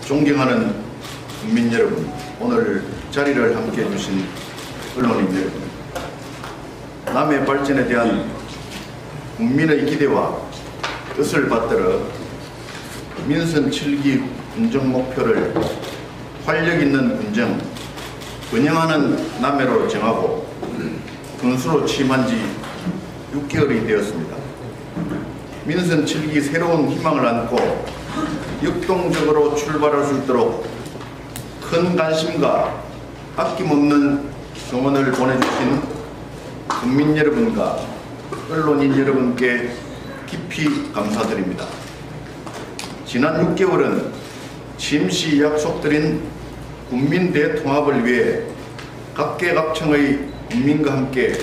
존경하는 국민 여러분, 오늘 자리를 함께 해주신 언론인 여러분, 남의 발전에 대한 국민의 기대와 뜻을 받들어 민선 7기 군정 목표를 활력 있는 군정, 번영하는 남해로 정하고 군수로 취임한 지 6개월이 되었습니다. 민선 7기 새로운 희망을 안고 역동적으로 출발할 수 있도록 큰 관심과 아낌없는 성원을 보내주신 국민 여러분과 언론인 여러분께 깊이 감사드립니다. 지난 6개월은 취임시 약속드린 국민 대통합을 위해 각계각층의 국민과 함께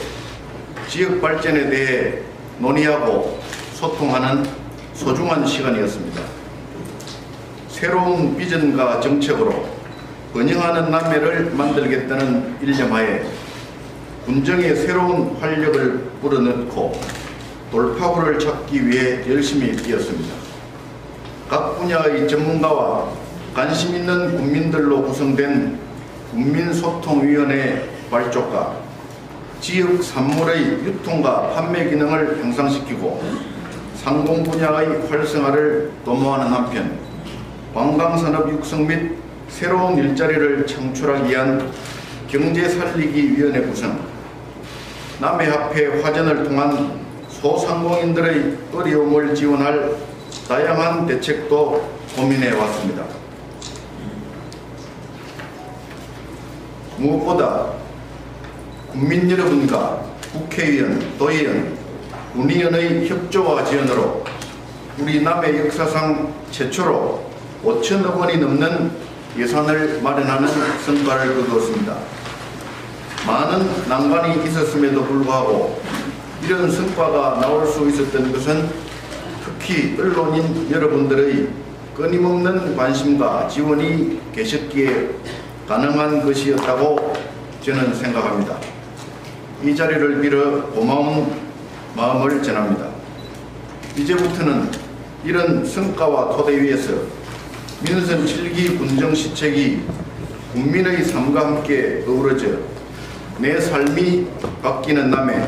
지역 발전에 대해 논의하고 소통하는 소중한 시간이었습니다. 새로운 비전과 정책으로 번영하는 남해를 만들겠다는 일념하에 군정의 새로운 활력을 불어넣고 돌파구를 찾기 위해 열심히 뛰었습니다. 각 분야의 전문가와 관심 있는 국민들로 구성된 국민소통위원회 발족과 지역 산물의 유통과 판매 기능을 향상시키고 상공 분야의 활성화를 도모하는 한편 관광산업 육성 및 새로운 일자리를 창출하기 위한 경제살리기위원회 구성, 남해화폐 화전을 통한 소상공인들의 어려움을 지원할 다양한 대책도 고민해 왔습니다. 무엇보다 국민 여러분과 국회의원, 도의원, 군의원의 협조와 지원으로 우리 남해 역사상 최초로 5천억 원이 넘는 예산을 마련하는 성과를 거두었습니다. 많은 난관이 있었음에도 불구하고 이런 성과가 나올 수 있었던 것은 특히 언론인 여러분들의 끊임없는 관심과 지원이 계셨기에 가능한 것이었다고 저는 생각합니다. 이 자리를 빌어 고마운 마음을 전합니다. 이제부터는 이런 성과와 토대 위에서 민선 7기 군정시책이 국민의 삶과 함께 어우러져 내 삶이 바뀌는 남해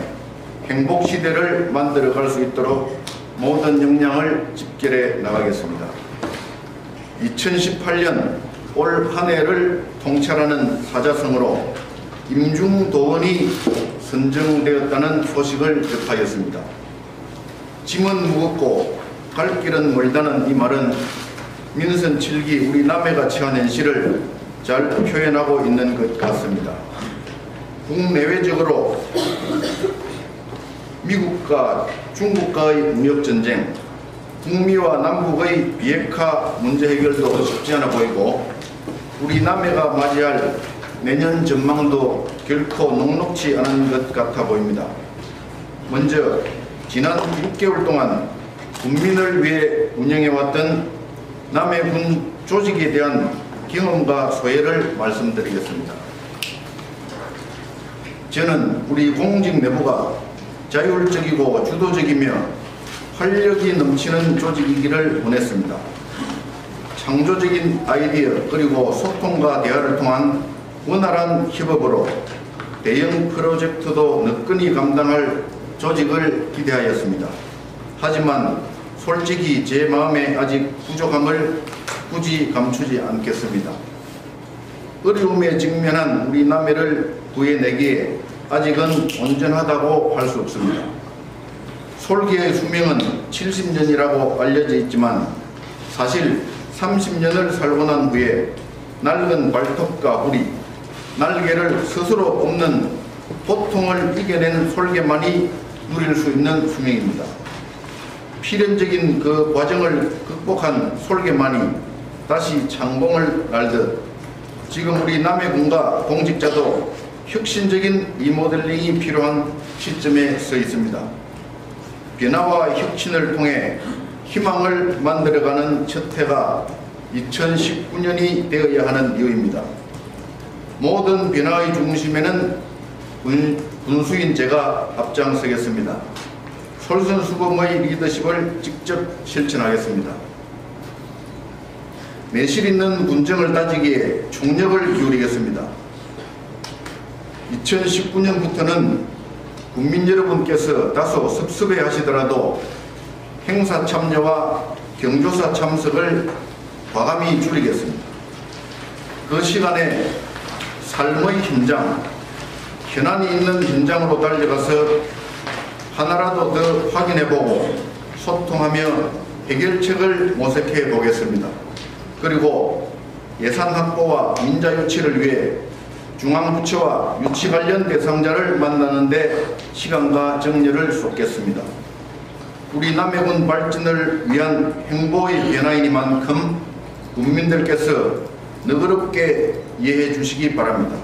행복시대를 만들어갈 수 있도록 모든 역량을 집결해 나가겠습니다. 2018년 올 한 해를 통찰하는 사자성어로 임중도원이 선정되었다는 소식을 접하였습니다. 짐은 무겁고 갈 길은 멀다는 이 말은 민선 7기 우리 남해가 처한 현실을 잘 표현하고 있는 것 같습니다. 국내외적으로 미국과 중국과의 무역전쟁, 북미와 남북의 비핵화 문제 해결도 쉽지 않아 보이고 우리 남해가 맞이할 내년 전망도 결코 녹록지 않은 것 같아 보입니다. 먼저 지난 6개월 동안 국민을 위해 운영해왔던 남해군 조직에 대한 경험과 소회를 말씀드리겠습니다. 저는 우리 공직 내부가 자율적이고 주도적이며 활력이 넘치는 조직이기를 원했습니다. 창조적인 아이디어 그리고 소통과 대화를 통한 원활한 협업으로 대형 프로젝트도 너끈히 감당할 조직을 기대하였습니다. 하지만 솔직히 제 마음에 아직 부족함을 굳이 감추지 않겠습니다. 어려움에 직면한 우리 남해를 구해내기에 아직은 온전하다고 할 수 없습니다. 솔기의 수명은 70년이라고 알려져 있지만 사실 30년을 살고 난 후에 낡은 발톱과 우리, 날개를 스스로 뽑는 고통을 이겨낸 솔개만이 누릴 수 있는 수명입니다. 필연적인 그 과정을 극복한 솔개만이 다시 창공을 날듯 지금 우리 남해군과 공직자도 혁신적인 리모델링이 필요한 시점에 서 있습니다. 변화와 혁신을 통해 희망을 만들어가는 첫 해가 2019년이 되어야 하는 이유입니다. 모든 변화의 중심에는 군수인 제가 앞장서겠습니다. 솔선수범의 리더십을 직접 실천하겠습니다. 내실 있는 군정을 따지기에 총력을 기울이겠습니다. 2019년부터는 국민 여러분께서 다소 섭섭해 하시더라도 행사 참여와 경조사 참석을 과감히 줄이겠습니다. 그 시간에 삶의 현장, 현안이 있는 현장으로 달려가서 하나라도 더 확인해보고 소통하며 해결책을 모색해 보겠습니다. 그리고 예산 확보와 민자 유치를 위해 중앙부처와 유치 관련 대상자를 만나는 데 시간과 정열을 쏟겠습니다. 우리 남해군 발전을 위한 행보의 변화이니만큼 국민들께서 너그럽게 이해해 주시기 바랍니다.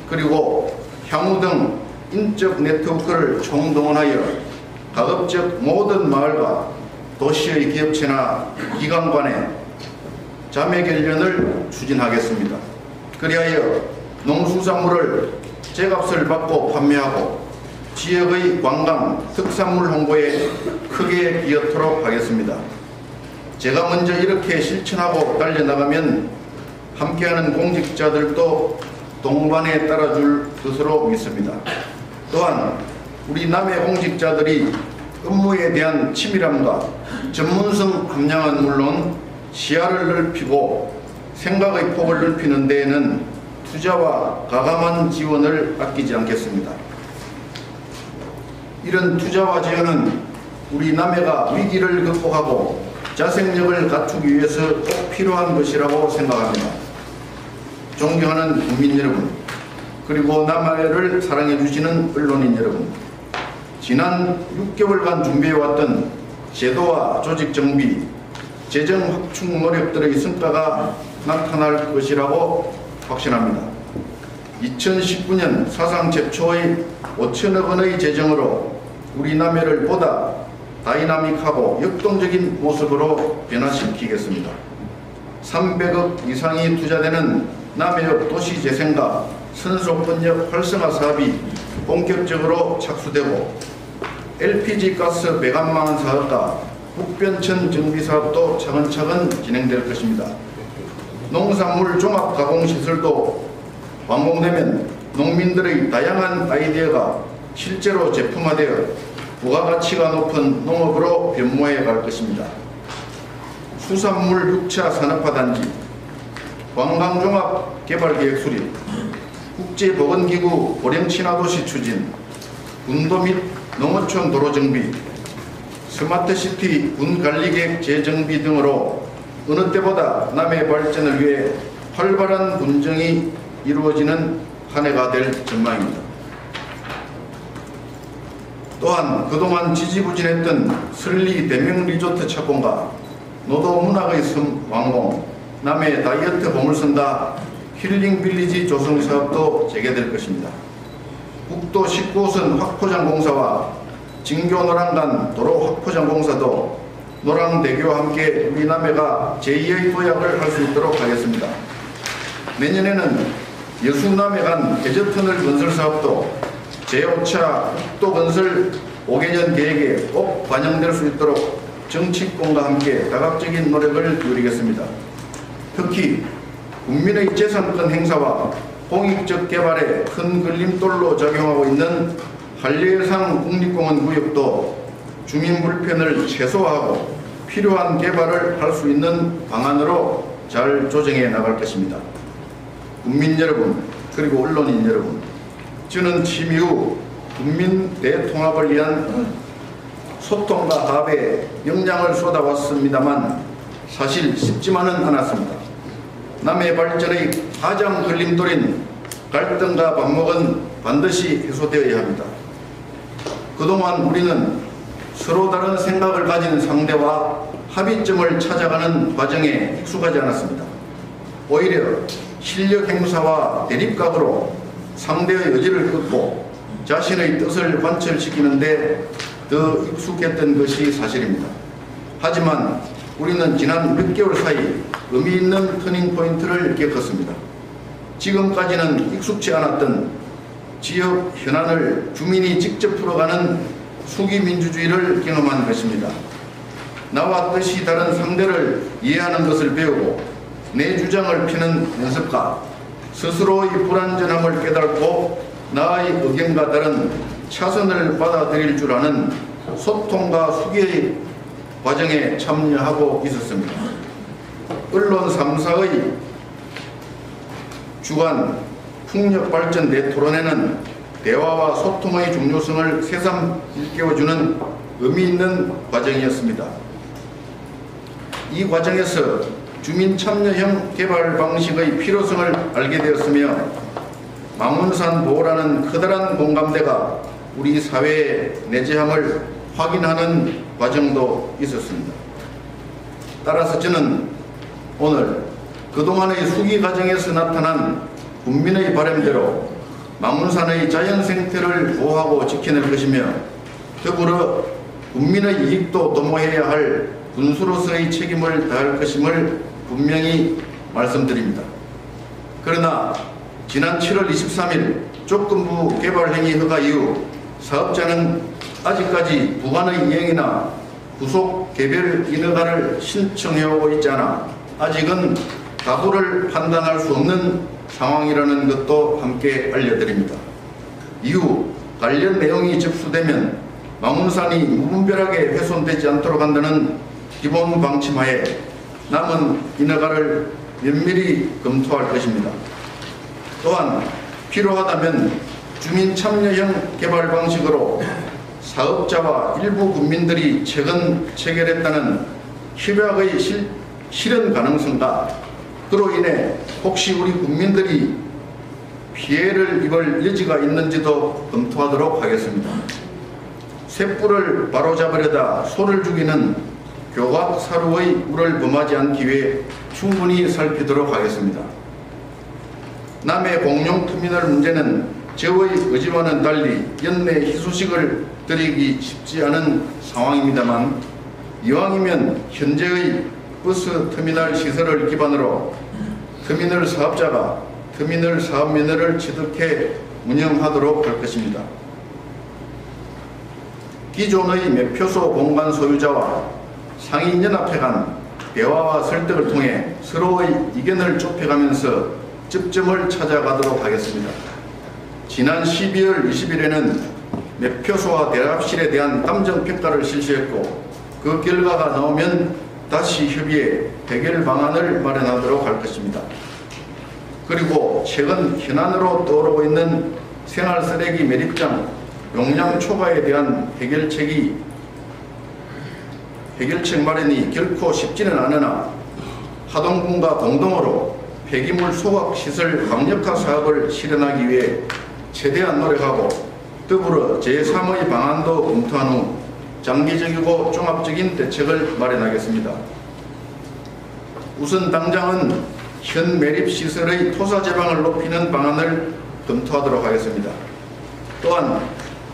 그리고 향후 등 인적 네트워크를 총동원하여 가급적 모든 마을과 도시의 기업체나 기관 간의 자매 결연을 추진하겠습니다. 그리하여 농수산물을 제값을 받고 판매하고 지역의 관광, 특산물 홍보에 크게 기여토록 하겠습니다. 제가 먼저 이렇게 실천하고 달려나가면 함께하는 공직자들도 동반에 따라줄 것으로 믿습니다. 또한 우리 남해 공직자들이 업무에 대한 치밀함과 전문성 함량은 물론 시야를 넓히고 생각의 폭을 넓히는 데에는 투자와 가감한 지원을 아끼지 않겠습니다. 이런 투자와 지원은 우리 남해가 위기를 극복하고 자생력을 갖추기 위해서 꼭 필요한 것이라고 생각합니다. 존경하는 국민 여러분, 그리고 남해를 사랑해 주시는 언론인 여러분, 지난 6개월간 준비해왔던 제도와 조직 정비, 재정 확충 노력들의 성과가 나타날 것이라고 확신합니다. 2019년 사상 최초의 5천억 원의 재정으로 우리 남해를 보다 다이나믹하고 역동적인 모습으로 변화시키겠습니다. 300억 이상이 투자되는 남해역 도시재생과 선소번역 활성화 사업이 본격적으로 착수되고 LPG 가스 배관망 사업과 북변천 정비 사업도 차근차근 진행될 것입니다. 농산물 종합 가공시설도 완공되면 농민들의 다양한 아이디어가 실제로 제품화되어 부가가치가 높은 농업으로 변모해 갈 것입니다. 수산물 6차 산업화단지, 관광종합개발계획 수립, 국제보건기구 고령친화도시 추진, 군도 및 농어촌 도로 정비, 스마트시티 군관리계획 재정비 등으로 어느 때보다 남해 발전을 위해 활발한 군정이 이루어지는 한 해가 될 전망입니다. 또한 그동안 지지부진했던 설리 대명 리조트 착공과 노도 문학의 섬 완공, 남해 다이어트 보물선다 힐링 빌리지 조성 사업도 재개될 것입니다. 국도 19호선 확포장 공사와 진교 노랑간 도로 확포장 공사도 노랑대교와 함께 우리 남해가 제2의 도약을 할 수 있도록 하겠습니다. 내년에는 여수남해 간 해저터널 건설 사업도 제5차 국도 건설 5개년 계획에 꼭 반영될 수 있도록 정치권과 함께 다각적인 노력을 기울이겠습니다. 특히 국민의 재산권 행사와 공익적 개발에 큰 걸림돌로 작용하고 있는 한려해상 국립공원 구역도 주민 불편을 최소화하고 필요한 개발을 할 수 있는 방안으로 잘 조정해 나갈 것입니다. 국민 여러분, 그리고 언론인 여러분, 저는 취임 이후 국민 대통합을 위한 소통과 합의에 역량을 쏟아왔습니다만 사실 쉽지만은 않았습니다. 남해 발전의 가장 걸림돌인 갈등과 반목은 반드시 해소되어야 합니다. 그동안 우리는 서로 다른 생각을 가진 상대와 합의점을 찾아가는 과정에 익숙하지 않았습니다. 오히려 실력 행사와 대립각으로 상대의 의지를 끊고 자신의 뜻을 관철시키는 데 더 익숙했던 것이 사실입니다. 하지만 우리는 지난 몇 개월 사이 의미 있는 터닝포인트를 겪었습니다. 지금까지는 익숙치 않았던 지역 현안을 주민이 직접 풀어가는 수기민주주의를 경험한 것입니다. 나와 뜻이 다른 상대를 이해하는 것을 배우고 내 주장을 펴는 연습과 스스로의 불완전함을 깨닫고 나의 의견과 다른 차선을 받아들일 줄 아는 소통과 수기의 과정에 참여하고 있었습니다. 언론 3사의 주관 풍력발전 대토론회는 대화와 소통의 중요성을 새삼 일깨워주는 의미 있는 과정이었습니다. 이 과정에서 주민 참여형 개발 방식의 필요성을 알게 되었으며 망운산 보호라는 커다란 공감대가 우리 사회에 내재함을 확인하는 과정도 있었습니다. 따라서 저는 오늘 그동안의 수기 과정에서 나타난 국민의 바람대로 망운산의 자연 생태를 보호하고 지켜낼 것이며 더불어 국민의 이익도 도모해야 할 군수로서의 책임을 다할 것임을 분명히 말씀드립니다. 그러나 지난 7월 23일 조건부 개발행위 허가 이후 사업자는 아직까지 부관의 이행이나 구속 개별 인허가를 신청해오고 있지 않아 아직은 가부를 판단할 수 없는 상황이라는 것도 함께 알려드립니다. 이후 관련 내용이 접수되면 망운산이 무분별하게 훼손되지 않도록 한다는 기본 방침하에 남은 인허가를 면밀히 검토할 것입니다. 또한 필요하다면 주민 참여형 개발 방식으로 사업자와 일부 국민들이 최근 체결했다는 협약의 실현 가능성과 그로 인해 혹시 우리 국민들이 피해를 입을 여지가 있는지도 검토하도록 하겠습니다. 쇳불을 바로잡으려다 소를 죽이는 교각사루의 우를 범하지 않기 위해 충분히 살피도록 하겠습니다. 남해 공룡터미널 문제는 저의 의지와는 달리 연내 희소식을 드리기 쉽지 않은 상황입니다만 이왕이면 현재의 버스 터미널 시설을 기반으로 터미널 사업자가 터미널 사업면허를 취득해 운영하도록 할 것입니다. 기존의 매표소 공간 소유자와 상인연합회 간 대화와 설득을 통해 서로의 이견을 좁혀가면서 접점을 찾아가도록 하겠습니다. 지난 12월 20일에는 매표소와 대합실에 대한 감정평가를 실시했고 그 결과가 나오면 다시 협의해 해결 방안을 마련하도록 할 것입니다. 그리고 최근 현안으로 떠오르고 있는 생활쓰레기 매립장 용량 초과에 대한 해결책 마련이 결코 쉽지는 않으나 하동군과 공동으로 폐기물 소각시설 강력화 사업을 실현하기 위해 최대한 노력하고 더불어 제3의 방안도 검토한 후 장기적이고 종합적인 대책을 마련하겠습니다. 우선 당장은 현 매립시설의 토사 제방을 높이는 방안을 검토하도록 하겠습니다. 또한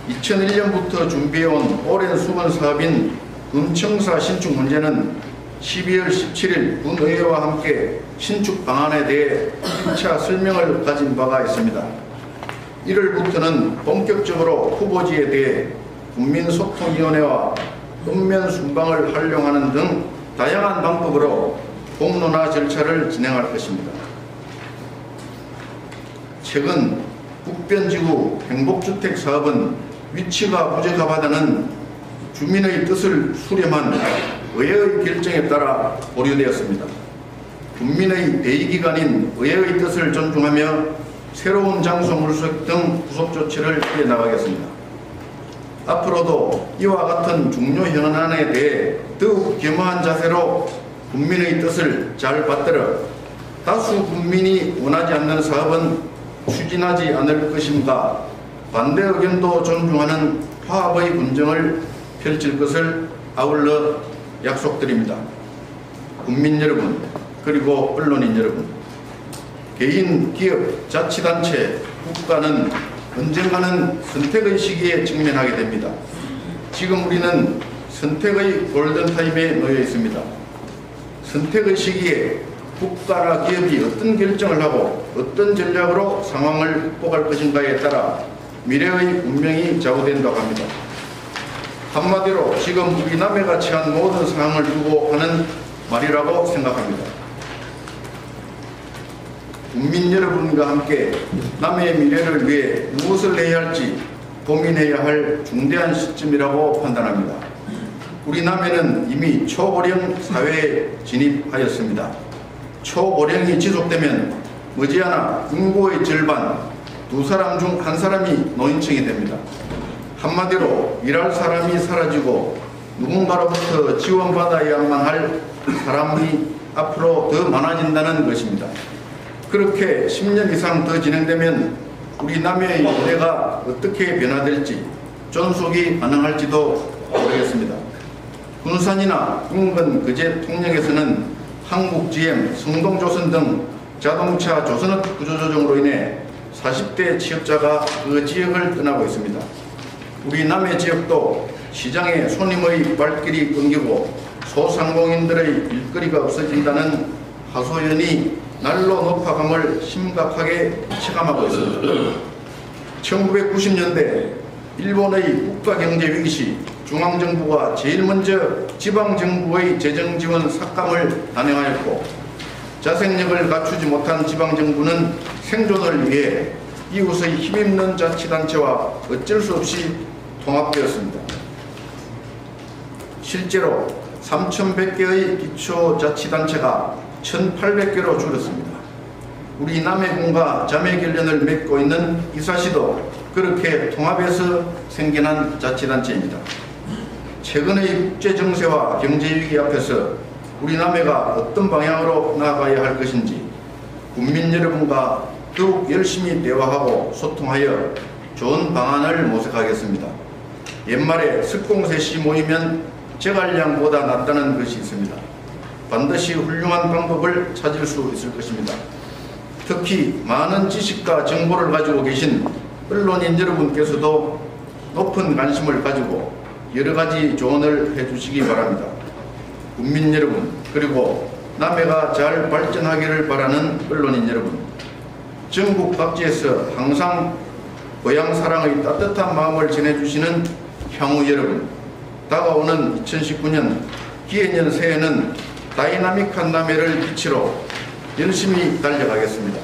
2001년부터 준비해온 오랜 수건 사업인 음청사 신축 문제는 12월 17일 군의회와 함께 신축 방안에 대해 1차 설명을 가진 바가 있습니다. 1월부터는 본격적으로 후보지에 대해 국민소통위원회와 읍면 순방을 활용하는 등 다양한 방법으로 공론화 절차를 진행할 것입니다. 최근 북변지구 행복주택 사업은 위치가 부적합하다는 주민의 뜻을 수렴한 의회의 결정에 따라 보류되었습니다. 국민의 대의기관인 의회의 뜻을 존중하며 새로운 장소 물색 등 구속 조치를 이어나가겠습니다. 앞으로도 이와 같은 중요 현안에 대해 더욱 겸허한 자세로 국민의 뜻을 잘 받들어 다수 국민이 원하지 않는 사업은 추진하지 않을 것임과 반대 의견도 존중하는 화합의 군정을 펼칠 것을 아울러 약속드립니다. 국민 여러분, 그리고 언론인 여러분, 개인, 기업, 자치단체, 국가는 언젠가는 선택의 시기에 직면하게 됩니다. 지금 우리는 선택의 골든타임에 놓여 있습니다. 선택의 시기에 국가나 기업이 어떤 결정을 하고 어떤 전략으로 상황을 극복할 것인가에 따라 미래의 운명이 좌우된다고 합니다. 한마디로 지금 우리 남해가 처한 모든 상황을 두고 하는 말이라고 생각합니다. 국민 여러분과 함께 남해의 미래를 위해 무엇을 해야 할지 고민해야 할 중대한 시점이라고 판단합니다. 우리 남해는 이미 초고령 사회에 진입하였습니다. 초고령이 지속되면 머지않아 인구의 절반, 2사람 중 1사람이 노인층이 됩니다. 한마디로 일할 사람이 사라지고 누군가로부터 지원받아야만 할 사람이 앞으로 더 많아진다는 것입니다. 그렇게 10년 이상 더 진행되면 우리 남해의 미래가 어떻게 변화될지 존속이 가능할지도 모르겠습니다. 군산이나 인근 거제 통영에서는 한국 GM, 성동조선 등 자동차 조선업 구조조정으로 인해 40대 취업자가 그 지역을 떠나고 있습니다. 우리 남해 지역도 시장에 손님의 발길이 끊기고 소상공인들의 일거리가 없어진다는 하소연이 날로 높아감을 심각하게 체감하고 있습니다. 1990년대 일본의 국가경제위기 시 중앙정부가 제일 먼저 지방정부의 재정지원 삭감을 단행하였고, 자생력을 갖추지 못한 지방정부는 생존을 위해 이웃의 힘있는 자치단체와 어쩔 수 없이 통합되었습니다. 실제로 3,100개의 기초자치단체가 1,800개로 줄었습니다. 우리 남해군과 자매결연을 맺고 있는 이사시도 그렇게 통합해서 생겨난 자치단체입니다. 최근의 국제정세와 경제위기 앞에서 우리 남해가 어떤 방향으로 나아가야 할 것인지 국민 여러분과 더욱 열심히 대화하고 소통하여 좋은 방안을 모색하겠습니다. 옛말에 석공셋이 모이면 제갈량보다 낫다는 것이 있습니다. 반드시 훌륭한 방법을 찾을 수 있을 것입니다. 특히 많은 지식과 정보를 가지고 계신 언론인 여러분께서도 높은 관심을 가지고 여러 가지 조언을 해주시기 바랍니다. 국민 여러분, 그리고 남해가 잘 발전하기를 바라는 언론인 여러분, 전국 각지에서 항상 고향 사랑의 따뜻한 마음을 전해주시는 향후 여러분, 다가오는 2019년 기해년 새해는 다이나믹한 남해를 빛으로 열심히 달려가겠습니다.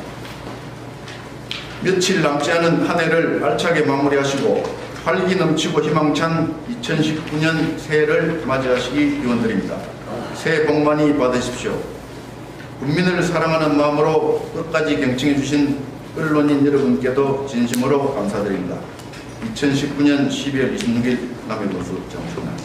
며칠 남지 않은 한 해를 알차게 마무리하시고 활기 넘치고 희망찬 2019년 새해를 맞이하시기 기원드립니다. 새해 복 많이 받으십시오. 국민을 사랑하는 마음으로 끝까지 경청해 주신 언론인 여러분께도 진심으로 감사드립니다. 2019년 12월 26일 남해도수 정청남.